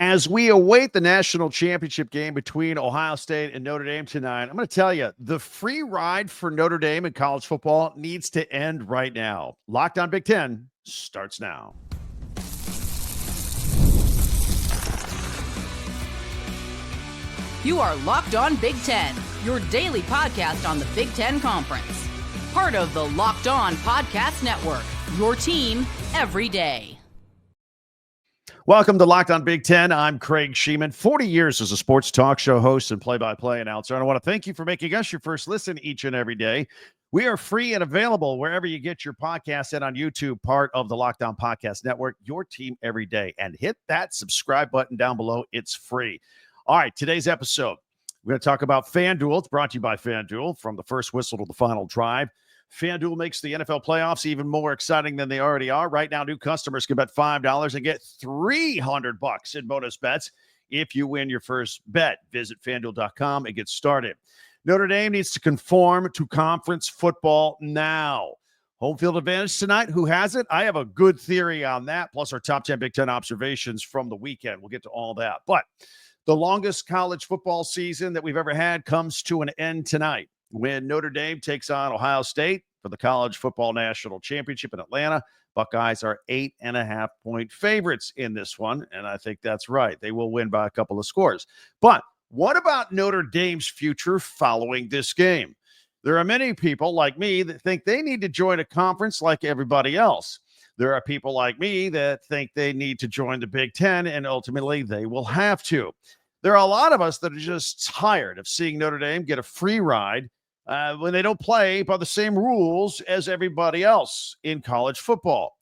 As we await the national championship game between Ohio State and Notre Dame tonight, I'm going to tell you, the free ride for Notre Dame in college football needs to end right now. Locked on Big Ten starts now. You are Locked On Big Ten, your daily podcast on the Big Ten Conference. Part of the Locked On Podcast Network, your team every day. Welcome to Locked On Big Ten. I'm Craig Sheeman, 40 years as a sports talk show host and play-by-play announcer. And I want to thank you for making us your first listen each and every day. We are free and available wherever you get your podcasts and on YouTube, part of the Locked On Podcast Network, your team every day. And hit that subscribe button down below. It's free. All right, today's episode, we're going to talk about FanDuel. It's brought to you by FanDuel. From the first whistle to the final drive, FanDuel makes the NFL playoffs even more exciting than they already are. Right now, new customers can bet $5 and get $300 in bonus bets if you win your first bet. Visit FanDuel.com and get started. Notre Dame needs to conform to conference football now. Home field advantage tonight. Who has it? I have a good theory on that, plus our top 10 Big Ten observations from the weekend. We'll get to all that. But the longest college football season that we've ever had comes to an end tonight when Notre Dame takes on Ohio State for the College Football National Championship in Atlanta. Buckeyes are 8.5-point favorites in this one, and I think that's right. They will win by a couple of scores. But what about Notre Dame's future following this game? There are many people like me that think they need to join a conference like everybody else. There are people like me that think they need to join the Big Ten, and ultimately they will have to. There are a lot of us that are just tired of seeing Notre Dame get a free ride when they don't play by the same rules as everybody else in college football.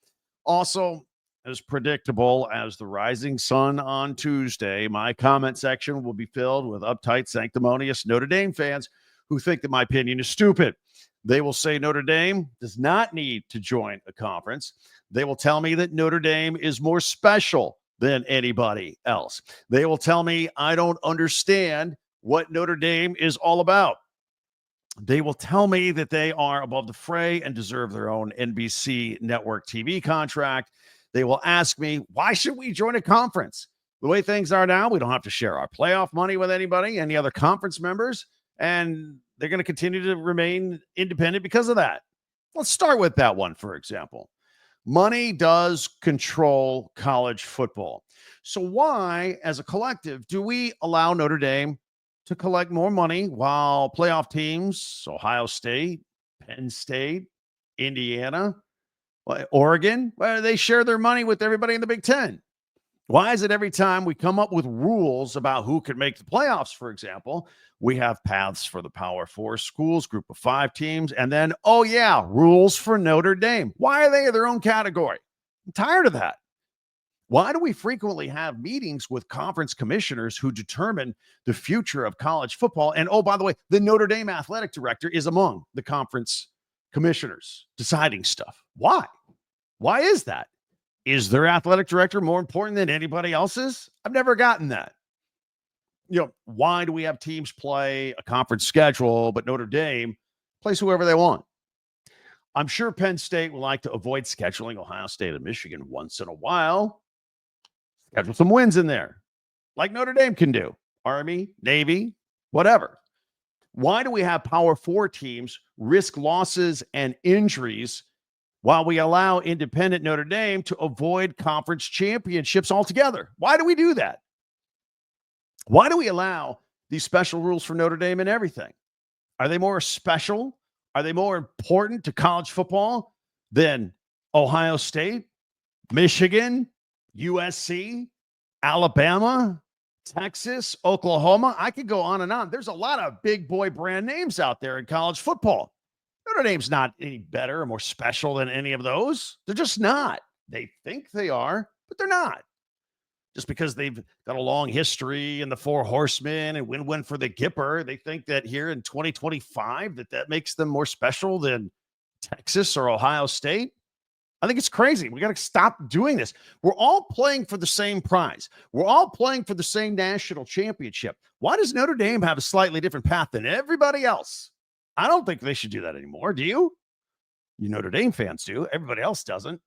Also, as predictable as the rising sun on Tuesday, my comment section will be filled with uptight, sanctimonious Notre Dame fans who think that my opinion is stupid. They will say Notre Dame does not need to join a conference. They will tell me that Notre Dame is more special than anybody else. They will tell me I don't understand what Notre Dame is all about. They will tell me that they are above the fray and deserve their own NBC network TV contract. They will ask me, why should we join a conference? The way things are now, we don't have to share our playoff money with anybody, any other conference members, and they're going to continue to remain independent because of that. Let's start with that one, for example. Money does control college football. So why, as a collective, do we allow Notre Dame to collect more money while playoff teams, Ohio State, Penn State, Indiana, Oregon, they share their money with everybody in the Big Ten? Why is it every time we come up with rules about who can make the playoffs, for example, we have paths for the Power Four schools, group of 5 teams, and then, oh yeah, rules for Notre Dame? Why are they in their own category? I'm tired of that. Why do we frequently have meetings with conference commissioners who determine the future of college football? And oh, by the way, the Notre Dame athletic director is among the conference commissioners deciding stuff. Why? Why is that? Is their athletic director more important than anybody else's? I've never gotten that. Why do we have teams play a conference schedule, but Notre Dame plays whoever they want? I'm sure Penn State would like to avoid scheduling Ohio State and Michigan once in a while. Schedule some wins in there, like Notre Dame can do. Army, Navy, whatever. Why do we have Power 4 teams risk losses and injuries while we allow independent Notre Dame to avoid conference championships altogether? Why do we do that? Why do we allow these special rules for Notre Dame and everything? Are they more special? Are they more important to college football than Ohio State, Michigan, USC, Alabama, Texas, Oklahoma? I could go on and on. There's a lot of big boy brand names out there in college football. Notre Dame's not any better or more special than any of those. They're just not. They think they are, but they're not. Just because they've got a long history in the Four Horsemen and win for the Gipper, they think that here in 2025 that makes them more special than Texas or Ohio State. I think it's crazy. We got to stop doing this. We're all playing for the same prize. We're all playing for the same national championship. Why does Notre Dame have a slightly different path than everybody else? I don't think they should do that anymore. Do you? You Notre Dame fans do. Everybody else doesn't.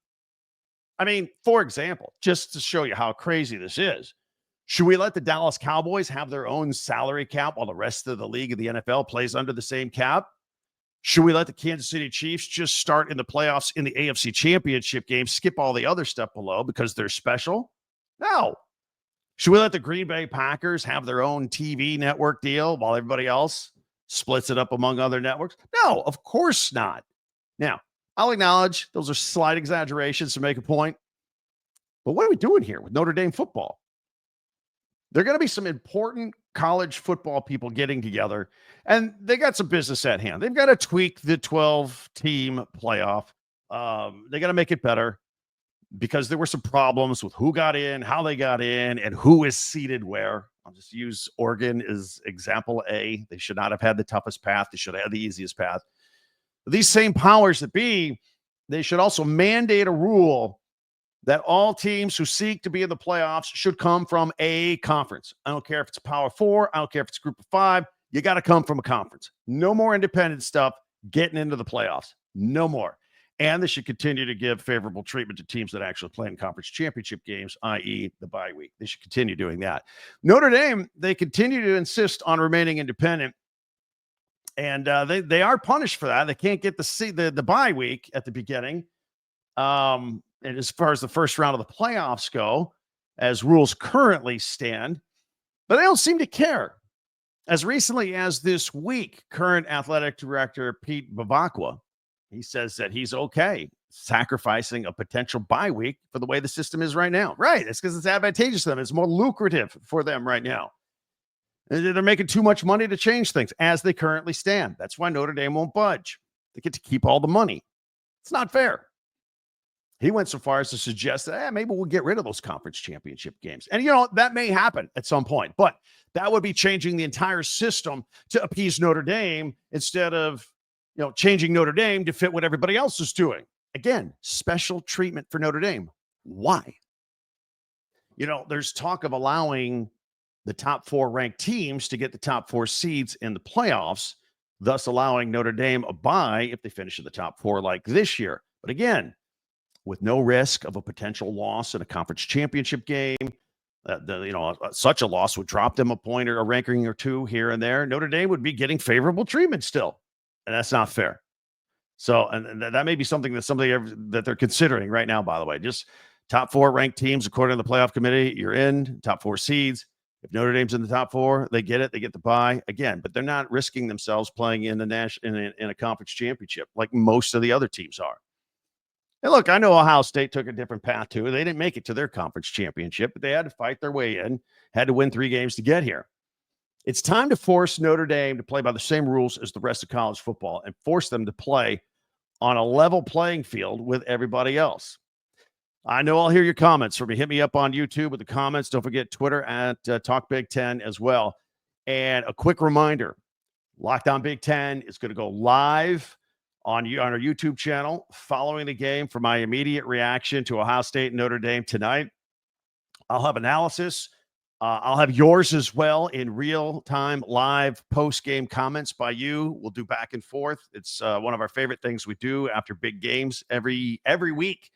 I mean, for example, just to show you how crazy this is, Should we let the Dallas Cowboys have their own salary cap while the rest of the league of the NFL plays under the same cap? Should we let the Kansas City Chiefs just start in the playoffs in the AFC Championship game, skip all the other stuff below because they're special? No. Should we let the Green Bay Packers have their own TV network deal while everybody else splits it up among other networks? No, of course not. Now, I'll acknowledge those are slight exaggerations to make a point. But what are we doing here with Notre Dame football? There are going to be some important college football people getting together, and they got some business at hand. They've got to tweak the 12-team playoff. They got to make it better because there were some problems with who got in, how they got in, and who is seated where. I'll just use Oregon as example A. They should not have had the toughest path. They should have had the easiest path. But these same powers that be, they should also mandate a rule that all teams who seek to be in the playoffs should come from a conference. I don't care if it's a Power Four. I don't care if it's a group of five. You got to come from a conference. No more independent stuff getting into the playoffs. No more. And they should continue to give favorable treatment to teams that actually play in conference championship games, i.e. the bye week. They should continue doing that. Notre Dame, they continue to insist on remaining independent. And they are punished for that. They can't get the bye week at the beginning. And as far as the first round of the playoffs go, as rules currently stand, but they don't seem to care. As recently as this week, current athletic director Pete Bavacqua, he says that he's okay sacrificing a potential bye week for the way the system is right now. Right. It's because it's advantageous to them. It's more lucrative for them right now. They're making too much money to change things as they currently stand. That's why Notre Dame won't budge. They get to keep all the money. It's not fair. He went so far as to suggest that maybe we'll get rid of those conference championship games. And, that may happen at some point, but that would be changing the entire system to appease Notre Dame instead of, changing Notre Dame to fit what everybody else is doing. Again, special treatment for Notre Dame. Why? There's talk of allowing the top 4 ranked teams to get the top 4 seeds in the playoffs, thus allowing Notre Dame a bye if they finish in the top 4 like this year. But again, with no risk of a potential loss in a conference championship game, such a loss would drop them a point or a ranking or 2 here and there. Notre Dame would be getting favorable treatment still, and that's not fair. So, and that may be something that they're considering right now, by the way. Just top 4 ranked teams, according to the playoff committee, you're in, top 4 seeds. If Notre Dame's in the top 4, they get it. They get the bye again, but they're not risking themselves playing in a conference championship like most of the other teams are. And look, I know Ohio State took a different path too. They didn't make it to their conference championship, but they had to fight their way in, had to win 3 games to get here. It's time to force Notre Dame to play by the same rules as the rest of college football and force them to play on a level playing field with everybody else. I know I'll hear your comments from you. Hit me up on YouTube with the comments. Don't forget Twitter at Talk Big Ten as well. And a quick reminder, Locked On Big Ten is going to go live on our YouTube channel following the game for my immediate reaction to Ohio State and Notre Dame tonight. I'll have analysis. I'll have yours as well in real-time live post-game comments by you. We'll do back and forth. It's one of our favorite things we do after big games every week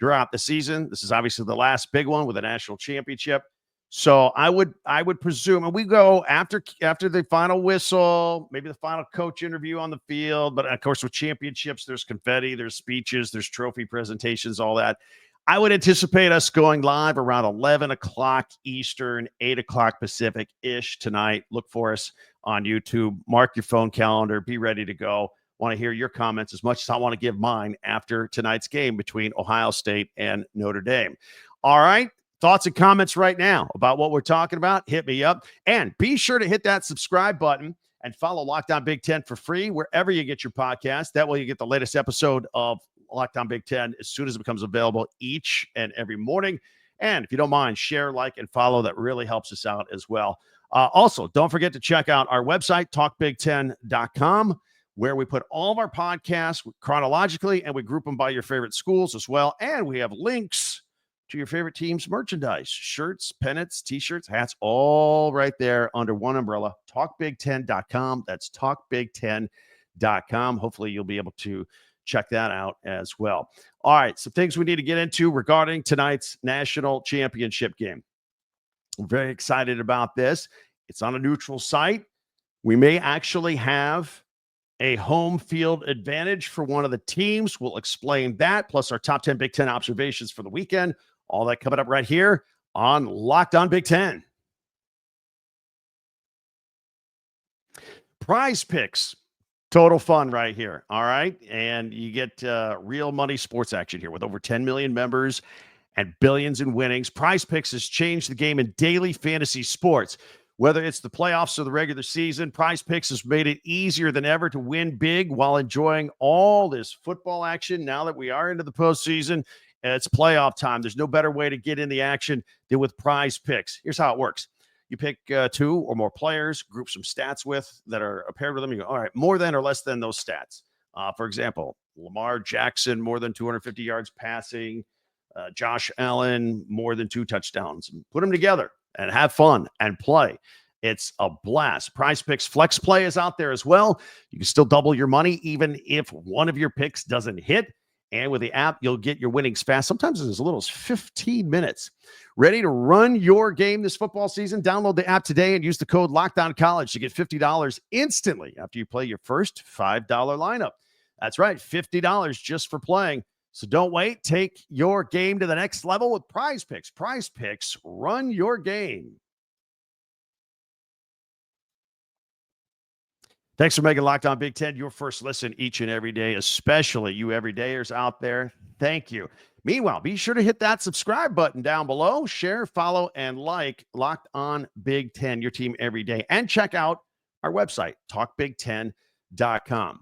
throughout the season. This is obviously the last big one with a national championship. So I would presume, and we go after the final whistle, maybe the final coach interview on the field. But of course, with championships, there's confetti, there's speeches, there's trophy presentations, all that. I would anticipate us going live around 11 o'clock Eastern, 8 o'clock Pacific-ish tonight. Look for us on YouTube. Mark your phone calendar. Be ready to go. Want to hear your comments as much as I want to give mine after tonight's game between Ohio State and Notre Dame. All right. Thoughts and comments right now about what we're talking about, hit me up. And be sure to hit that subscribe button and follow Locked On Big Ten for free wherever you get your podcast. That way you get the latest episode of Locked On Big Ten as soon as it becomes available each and every morning. And if you don't mind, share, like, and follow. That really helps us out as well. Also, don't forget to check out our website, talkbig10.com, where we put all of our podcasts chronologically, and we group them by your favorite schools as well. And we have links to your favorite team's merchandise, shirts, pennants, t-shirts, hats, all right there under one umbrella, talkbig10.com. That's talkbig10.com. Hopefully you'll be able to check that out as well. All right, some things we need to get into regarding tonight's national championship game. I'm very excited about this. It's on a neutral site. We may actually have a home field advantage for one of the teams. We'll explain that, plus our top 10 Big Ten observations for the weekend. All that coming up right here on Locked On Big Ten. Prize Picks. Total fun right here. All right. And you get real money sports action here with over 10 million members and billions in winnings. Prize Picks has changed the game in daily fantasy sports. Whether it's the playoffs or the regular season, Prize Picks has made it easier than ever to win big while enjoying all this football action. Now that we are into the postseason, it's playoff time. There's no better way to get in the action than with Prize Picks. Here's how it works. You pick 2 or more players, group some stats with that are paired with them. You go, all right, more than or less than those stats. For example, Lamar Jackson, more than 250 yards passing. Josh Allen, more than 2 touchdowns. Put them together and have fun and play. It's a blast. Prize Picks Flex Play is out there as well. You can still double your money even if one of your picks doesn't hit. And with the app, you'll get your winnings fast, sometimes as little as 15 minutes. Ready to run your game this football season? Download the app today and use the code LOCKDOWNCollege to get $50 instantly after you play your first $5 lineup. That's right, $50 just for playing. So don't wait. Take your game to the next level with Prize Picks. Prize Picks, run your game. Thanks for making Locked On Big Ten your first listen each and every day, especially you everydayers out there. Thank you. Meanwhile, be sure to hit that subscribe button down below. Share, follow, and like Locked On Big Ten, your team every day. And check out our website, talkbig10.com.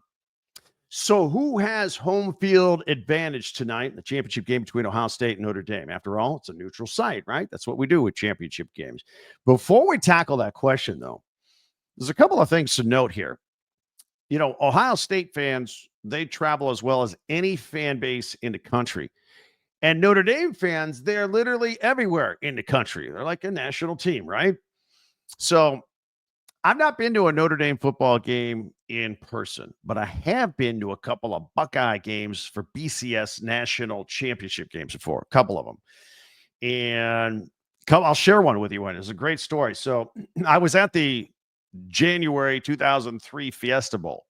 So who has home field advantage tonight in the championship game between Ohio State and Notre Dame? After all, it's a neutral site, right? That's what we do with championship games. Before we tackle that question, though, there's a couple of things to note here. You know, Ohio State fans, they travel as well as any fan base in the country. And Notre Dame fans, they're literally everywhere in the country. They're like a national team, right? So I've not been to a Notre Dame football game in person, but I have been to a couple of Buckeye games for BCS national championship games before, a couple of them. And I'll share one with you. It's a great story. So I was at the January 2003 Fiesta Bowl,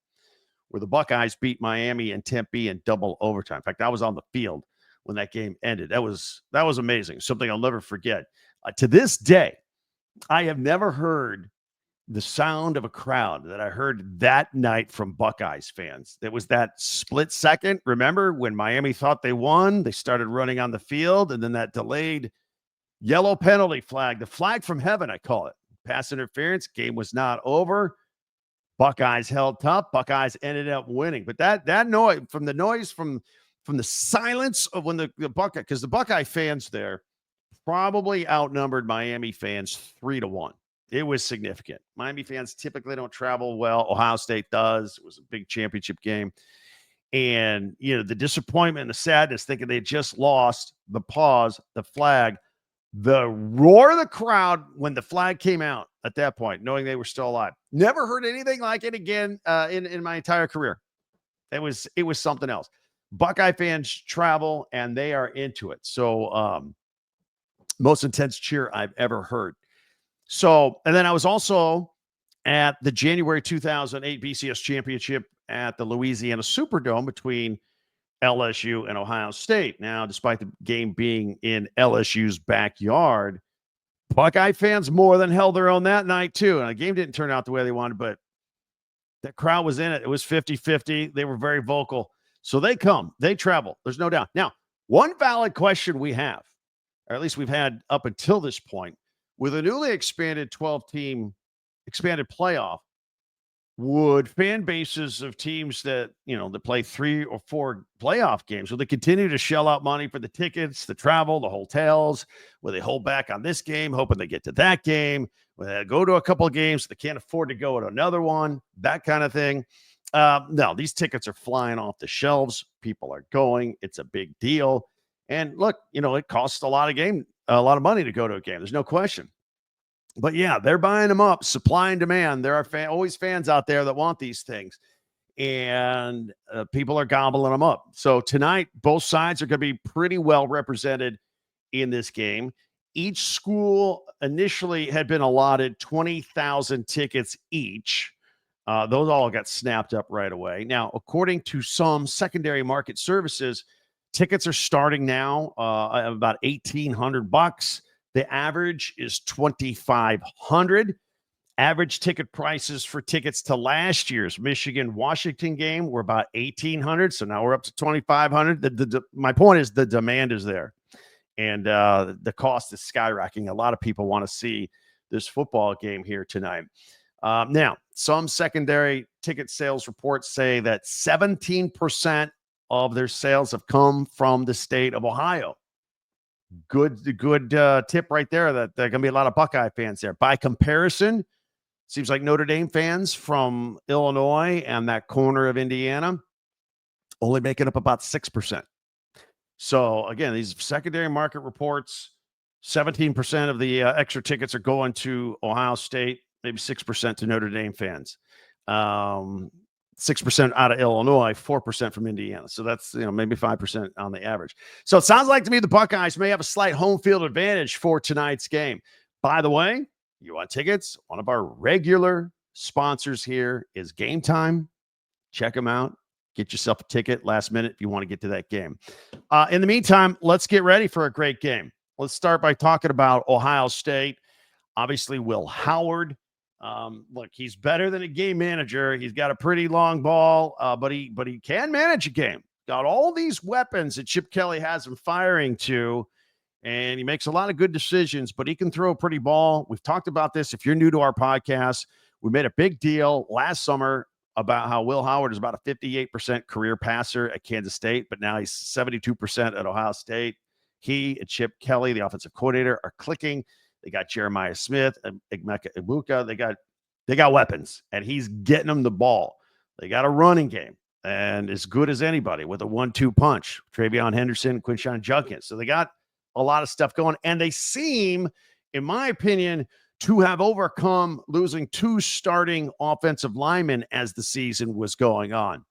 where the Buckeyes beat Miami and Tempe in double overtime. In fact, I was on the field when that game ended. That was amazing. Something I'll never forget. To this day, I have never heard the sound of a crowd that I heard that night from Buckeyes fans. There was that split second. Remember when Miami thought they won, they started running on the field, and then that delayed yellow penalty flag, the flag from heaven, I call it. Pass interference, game was not over. Buckeyes held tough. Buckeyes ended up winning. But that noise from the silence of when the Buckeye, because the Buckeye fans there probably outnumbered Miami fans 3-1. It was significant. Miami fans typically don't travel well. Ohio State does. It was a big championship game. And, you know, the disappointment and the sadness, thinking they just lost, the pause, the flag, the roar of the crowd when the flag came out at that point, knowing they were still alive. Never heard anything like it again in my entire career. It was something else. Buckeye fans travel and they are into it. So most intense cheer I've ever heard. So, and then I was also at the January 2008 BCS championship at the Louisiana Superdome between LSU and Ohio State. Now, despite the game being in LSU's backyard, Buckeye fans more than held their own that night, too. And the game didn't turn out the way they wanted, but the crowd was in it. It was 50-50. They were very vocal. So they come, they travel. There's no doubt. Now, one valid question we have, or at least we've had up until this point, with a newly expanded 12-team expanded playoff, would fan bases of teams that, you know, that play 3 or 4 playoff games, will they continue to shell out money for the tickets, the travel, the hotels? Will they hold back on this game, hoping they get to that game? Will they go to a couple of games, they can't afford to go to another one? That kind of thing. No, these tickets are flying off the shelves. People are going. It's a big deal. And look, you know, it costs a lot of money to go to a game. There's no question. But yeah, they're buying them up, supply and demand. There are always fans out there that want these things, and people are gobbling them up. So tonight, both sides are going to be pretty well represented in this game. Each school initially had been allotted 20,000 tickets each. Those all got snapped up right away. Now, according to some secondary market services, tickets are starting now at about $1,800. The average is $2,500. Average ticket prices for tickets to last year's Michigan-Washington game were about $1,800. So now we're up to $2,500. My point is the demand is there, and the cost is skyrocketing. A lot of people want to see this football game here tonight. Now, some secondary ticket sales reports say that 17% of their sales have come from the state of Ohio. Good tip right there that there are going to be a lot of Buckeye fans there. By comparison, seems like Notre Dame fans from Illinois and that corner of Indiana only making up about 6%. So, again, these secondary market reports, 17% of the extra tickets are going to Ohio State, maybe 6% to Notre Dame fans. 6% out of Illinois, 4% from Indiana. So that's, maybe 5% on the average. So it sounds like to me the Buckeyes may have a slight home field advantage for tonight's game. By the way, you want tickets? One of our regular sponsors here is Game Time. Check them out. Get yourself a ticket last minute if you want to get to that game. In the meantime, let's get ready for a great game. Let's start by talking about Ohio State. Obviously, Will Howard. Look, he's better than a game manager. He's got a pretty long ball, but he can manage a game. Got all these weapons that Chip Kelly has him firing to, and he makes a lot of good decisions, but he can throw a pretty ball. We've talked about this. If you're new to our podcast, we made a big deal last summer about how Will Howard is about a 58% career passer at Kansas State, but now he's 72% at Ohio State. He and Chip Kelly, the offensive coordinator, are clicking. They got Jeremiah Smith and Emeka Egbuka. They got weapons, and he's getting them the ball. They got a running game, and as good as anybody with a 1-2 punch. Travion Henderson, Quinshon Judkins. So they got a lot of stuff going, and they seem, in my opinion, to have overcome losing 2 starting offensive linemen as the season was going on.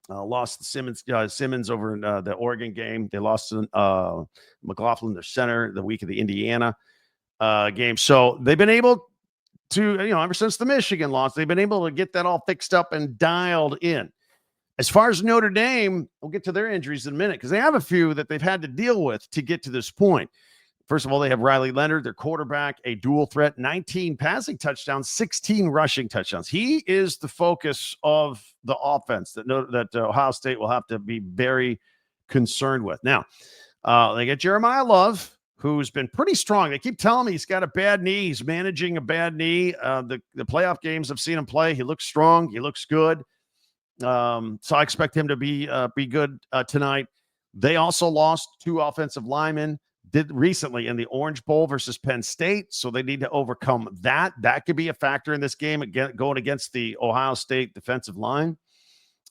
Lost the Simmons over in the Oregon game. They lost to McLaughlin, their center, the week of the Indiana game. So they've been able to, ever since the Michigan loss, they've been able to get that all fixed up and dialed in. As far as Notre Dame, we'll get to their injuries in a minute because they have a few that they've had to deal with to get to this point. First of all, they have Riley Leonard, their quarterback, a dual threat, 19 passing touchdowns, 16 rushing touchdowns. He is the focus of the offense that Ohio State will have to be very concerned with. Now, they get Jeremiah Love, who's been pretty strong. They keep telling me he's got a bad knee. He's managing a bad knee. The playoff games I've seen him play, he looks strong. He looks good. So I expect him to be good tonight. They also lost 2 offensive linemen did recently in the Orange Bowl versus Penn State. So they need to overcome that. That could be a factor in this game again, going against the Ohio State defensive line.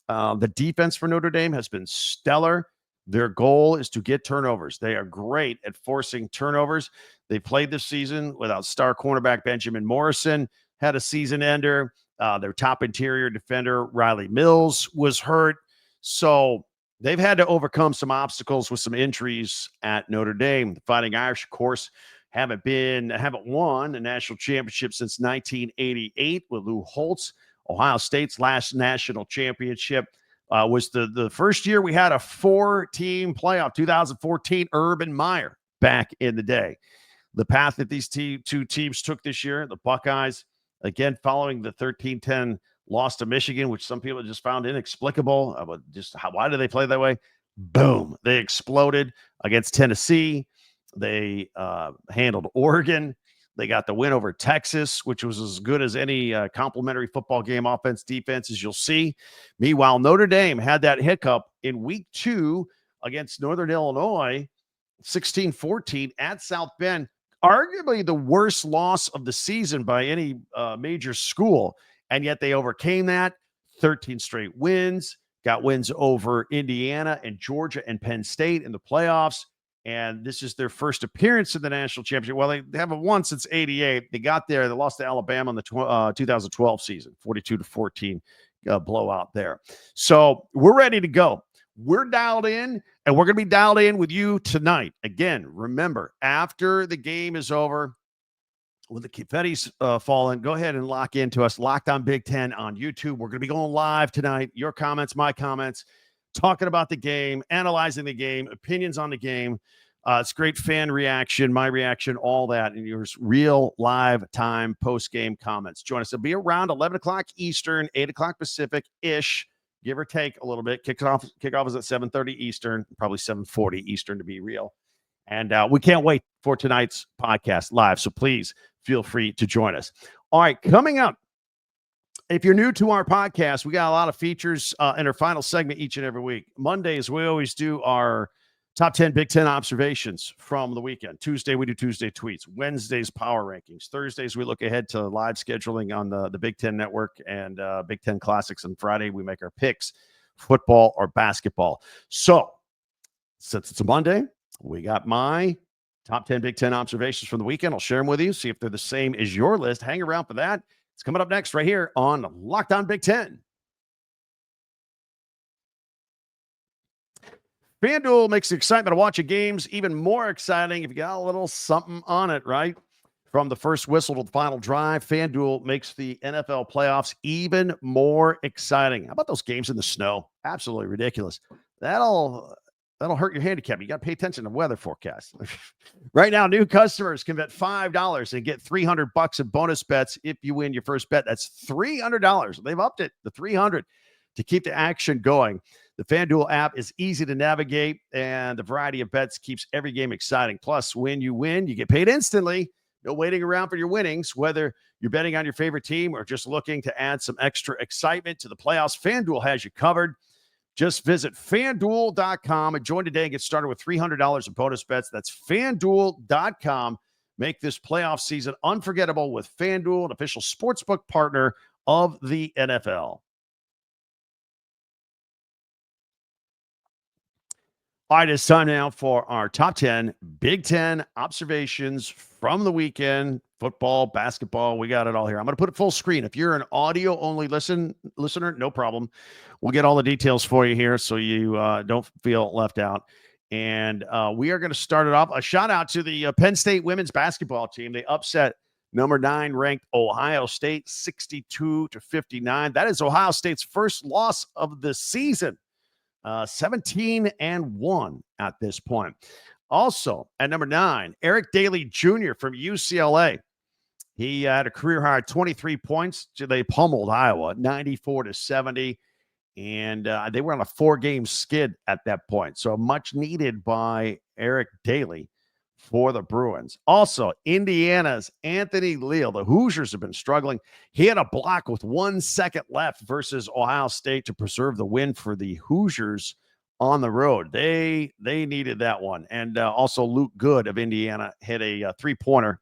The defense for Notre Dame has been stellar. Their goal is to get turnovers. They are great at forcing turnovers. They played this season without star cornerback Benjamin Morrison, had a season ender. Their top interior defender, Riley Mills, was hurt. So they've had to overcome some obstacles with some injuries at Notre Dame. The Fighting Irish, of course, haven't won a national championship since 1988 with Lou Holtz. Ohio State's last national championship was the first year we had a 4-team playoff, 2014, Urban Meyer back in the day. The path that these 2 teams took this year, the Buckeyes, again, following the 13-10 loss to Michigan, which some people just found inexplicable. Why do they play that way? Boom. They exploded against Tennessee. They handled Oregon. They got the win over Texas, which was as good as any complimentary football game, offense, defense, as you'll see. Meanwhile, Notre Dame had that hiccup in week 2 against Northern Illinois, 16-14 at South Bend, arguably the worst loss of the season by any major school. And yet they overcame that. 13 straight wins, got wins over Indiana and Georgia and Penn State in the playoffs. And this is their first appearance in the national championship. Well, they haven't won since 88. They got there. They lost to Alabama in the 2012 season, 42-14 blowout there. So we're ready to go. We're dialed in, and we're going to be dialed in with you tonight. Again, remember, after the game is over, when the confetti's falling, go ahead and lock into us. Locked on Big Ten on YouTube. We're going to be going live tonight. Your comments, my comments, talking about the game, analyzing the game, opinions on the game. It's great fan reaction, my reaction, all that, and yours real live time post-game comments. Join us. It'll be around 11 o'clock Eastern, 8 o'clock Pacific-ish, give or take a little bit. Kickoff is at 7:30 Eastern, probably 7:40 Eastern to be real. And we can't wait for tonight's podcast live, so please feel free to join us. All right, coming up, if you're new to our podcast, we got a lot of features in our final segment each and every week. Mondays, we always do our top 10 Big Ten observations from the weekend. Tuesday, we do Tuesday tweets. Wednesdays, power rankings. Thursdays, we look ahead to live scheduling on the Big Ten Network and Big Ten Classics. And Friday, we make our picks, football or basketball. So, since it's a Monday, we got my top 10 Big Ten observations from the weekend. I'll share them with you, see if they're the same as your list. Hang around for that. It's coming up next right here on Locked On Big Ten. FanDuel makes the excitement of watching games even more exciting if you got a little something on it, right? From the first whistle to the final drive, FanDuel makes the NFL playoffs even more exciting. How about those games in the snow? Absolutely ridiculous. That'll hurt your handicap. You got to pay attention to weather forecasts. Right now, new customers can bet $5 and get $300 in bonus bets if you win your first bet. That's $300. They've upped it to $300 to keep the action going. The FanDuel app is easy to navigate, and the variety of bets keeps every game exciting. Plus, when you win, you get paid instantly. No waiting around for your winnings. Whether you're betting on your favorite team or just looking to add some extra excitement to the playoffs, FanDuel has you covered. Just visit FanDuel.com and join today and get started with $300 in bonus bets. That's FanDuel.com. Make this playoff season unforgettable with FanDuel, an official sportsbook partner of the NFL. All right, it's time now for our top 10 Big Ten observations from the weekend. Football, basketball, we got it all here. I'm going to put it full screen. If you're an audio-only listener, no problem. We'll get all the details for you here so you don't feel left out. And we are going to start it off. A shout-out to the Penn State women's basketball team. They upset number 9 ranked Ohio State 62-59. That is Ohio State's first loss of the season. 17-1 at this point. Also, at number 9, Eric Daly Jr. from UCLA. He had a career high 23 points. They pummeled Iowa 94-70, and they were on a 4-game skid at that point. So much needed by Eric Daly for the Bruins. Also, Indiana's Anthony Leal. The Hoosiers have been struggling. He had a block with 1 second left versus Ohio State to preserve the win for the Hoosiers on the road. They needed that one. And also Luke Good of Indiana hit a three-pointer.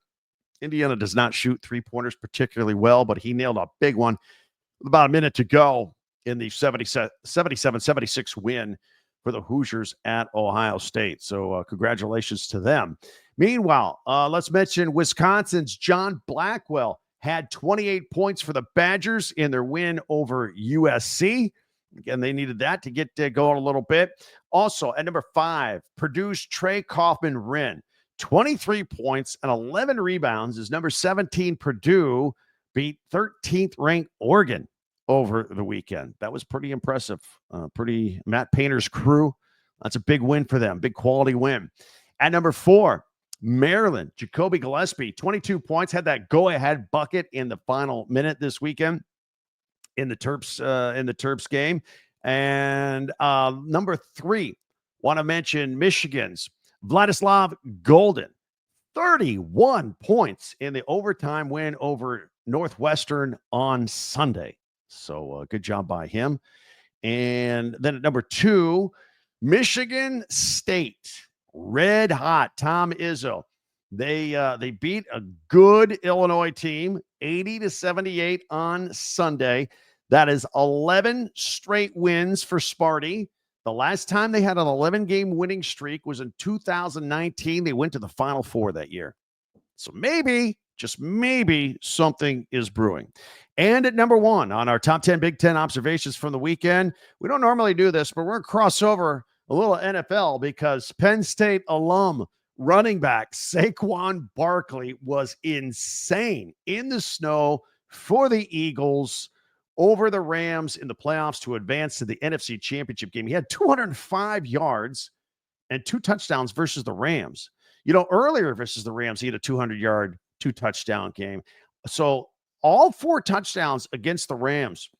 Indiana does not shoot three-pointers particularly well, but he nailed a big one with about a minute to go in the 77-76 win for the Hoosiers at Ohio State. So congratulations to them. Meanwhile, let's mention Wisconsin's John Blackwell had 28 points for the Badgers in their win over USC. Again, they needed that to get going a little bit. Also, at number 5, Purdue's Trey Kaufman-Wren, 23 points and 11 rebounds as number 17 Purdue beat 13th ranked Oregon over the weekend. That was pretty impressive. Matt Painter's crew. That's a big win for them. Big quality win. At number 4, Maryland, Jacoby Gillespie, 22 points, had that go-ahead bucket in the final minute this weekend in the Terps game. And number 3, want to mention Michigan's Vladislav Golden, 31 points in the overtime win over Northwestern on Sunday. So good job by him. And then at number 2, Michigan State, red hot, Tom Izzo. They beat a good Illinois team, 80-78 on Sunday. That is 11 straight wins for Sparty. The last time they had an 11-game winning streak was in 2019. They went to the Final Four that year. So maybe, just maybe something is brewing. And at number 1 on our top 10 Big Ten observations from the weekend, we don't normally do this, but we're going to cross over a little NFL because Penn State alum running back Saquon Barkley was insane in the snow for the Eagles over the Rams in the playoffs to advance to the NFC Championship game. He had 205 yards and 2 touchdowns versus the Rams. Earlier versus the Rams, he had a 200-yard, 2-touchdown game. So all 4 touchdowns against the Rams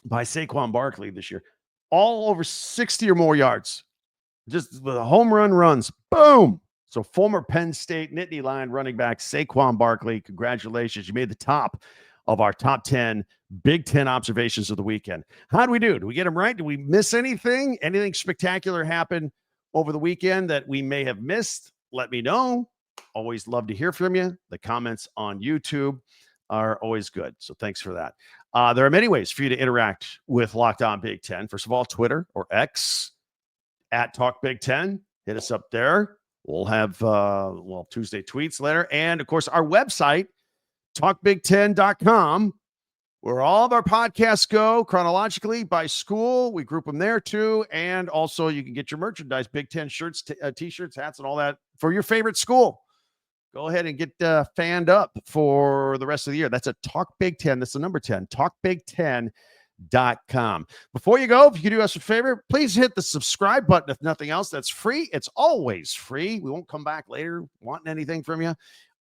by Saquon Barkley this year, all over 60 or more yards. Just the home run runs. Boom. So former Penn State Nittany Lion running back Saquon Barkley, congratulations. You made the top of our top 10 Big Ten observations of the weekend. How do we do? Do we get them right? Do we miss anything? Anything spectacular happen over the weekend that we may have missed? Let me know. Always love to hear from you. The comments on YouTube are always good. So thanks for that. There are many ways for you to interact with Locked On Big Ten. First of all, Twitter or X at Talk Big Ten. Hit us up there. We'll have Tuesday tweets later. And of course, our website, talkbig10.com, where all of our podcasts go chronologically by school. We group them there too. And also you can get your merchandise, Big Ten shirts, t-shirts, hats, and all that for your favorite school. Go ahead and get fanned up for the rest of the year. That's a Talk Big Ten. That's the number 10, talkbig10.com. Before you go, if you could do us a favor, please hit the subscribe button. If nothing else, that's free. It's always free. We won't come back later wanting anything from you.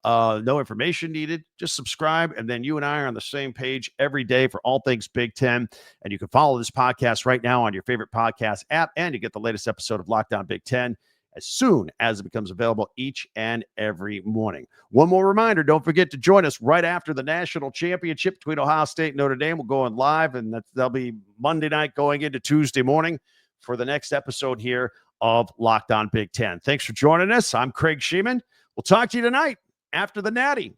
No information needed. Just subscribe, and then you and I are on the same page every day for all things Big Ten. And you can follow this podcast right now on your favorite podcast app, and you get the latest episode of Locked On Big Ten as soon as it becomes available each and every morning. One more reminder, don't forget to join us right after the national championship between Ohio State and Notre Dame. We'll go on live, and that'll be Monday night going into Tuesday morning for the next episode here of Locked On Big Ten. Thanks for joining us. I'm Craig Sheeman. We'll talk to you tonight after the Natty.